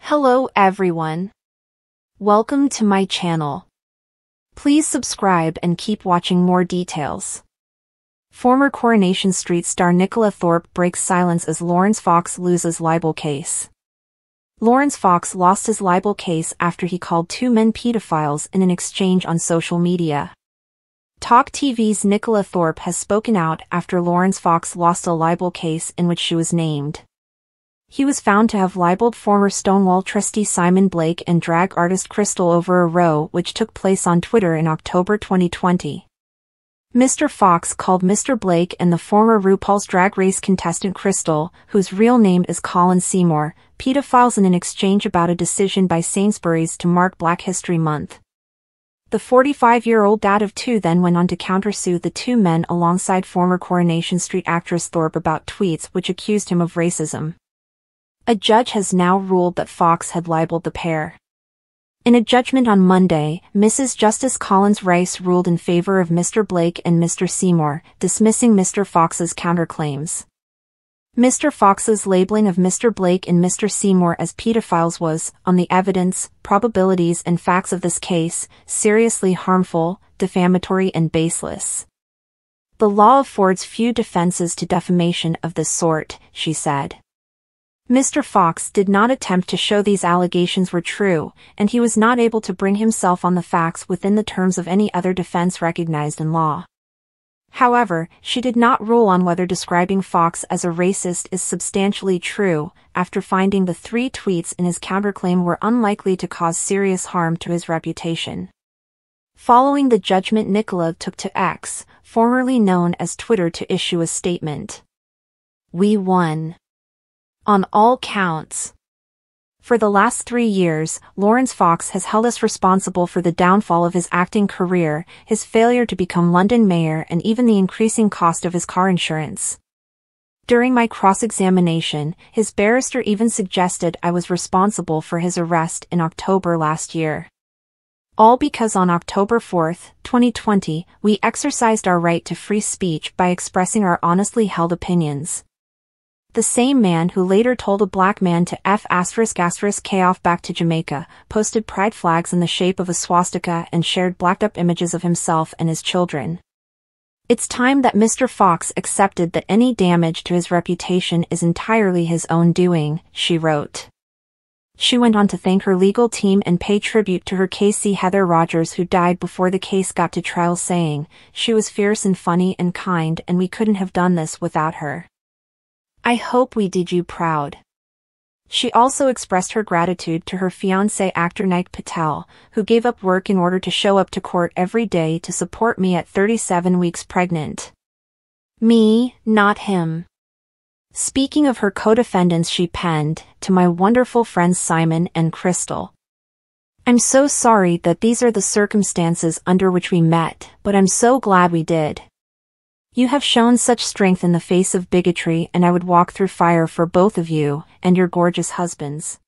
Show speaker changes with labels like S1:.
S1: Hello everyone. Welcome to my channel. Please subscribe and keep watching more details. Former Coronation Street star Nicola Thorp breaks silence as Laurence Fox loses libel case. Laurence Fox lost his libel case after he called two men pedophiles in an exchange on social media. Talk TV's Nicola Thorp has spoken out after Laurence Fox lost a libel case in which she was named. He was found to have libeled former Stonewall trustee Simon Blake and drag artist Crystal over a row which took place on Twitter in October 2020. Mr. Fox called Mr. Blake and the former RuPaul's Drag Race contestant Crystal, whose real name is Colin Seymour, pedophiles in an exchange about a decision by Sainsbury's to mark Black History Month. The 45-year-old dad of two then went on to countersue the two men alongside former Coronation Street actress Thorp about tweets which accused him of racism. A judge has now ruled that Fox had libeled the pair. In a judgment on Monday, Mrs. Justice Collins Rice ruled in favor of Mr. Blake and Mr. Seymour, dismissing Mr. Fox's counterclaims. Mr. Fox's labeling of Mr. Blake and Mr. Seymour as pedophiles was, on the evidence, probabilities and facts of this case, seriously harmful, defamatory and baseless. The law affords few defenses to defamation of this sort, she said. Mr. Fox did not attempt to show these allegations were true, and he was not able to bring himself on the facts within the terms of any other defense recognized in law. However, she did not rule on whether describing Fox as a racist is substantially true, after finding the 3 tweets in his counterclaim were unlikely to cause serious harm to his reputation. Following the judgment, Nicola took to X, formerly known as Twitter, to issue a statement. "We won. On all counts." For the last 3 years, Laurence Fox has held us responsible for the downfall of his acting career, his failure to become London mayor, and even the increasing cost of his car insurance. During my cross-examination, his barrister even suggested I was responsible for his arrest in October last year. All because on October 4, 2020, we exercised our right to free speech by expressing our honestly held opinions. The same man who later told a black man to K off back to Jamaica, posted pride flags in the shape of a swastika and shared blacked up images of himself and his children. "It's time that Mr. Fox accepted that any damage to his reputation is entirely his own doing," she wrote. She went on to thank her legal team and pay tribute to her KC Heather Rogers, who died before the case got to trial, saying, "She was fierce and funny and kind, and we couldn't have done this without her. I hope we did you proud." She also expressed her gratitude to her fiancé actor Nike Patel, who gave up work in order to show up to court every day to support me at 37 weeks pregnant. Me, not him. Speaking of her co-defendants, she penned, "To my wonderful friends Simon and Crystal. I'm so sorry that these are the circumstances under which we met, but I'm so glad we did. You have shown such strength in the face of bigotry, and I would walk through fire for both of you and your gorgeous husbands."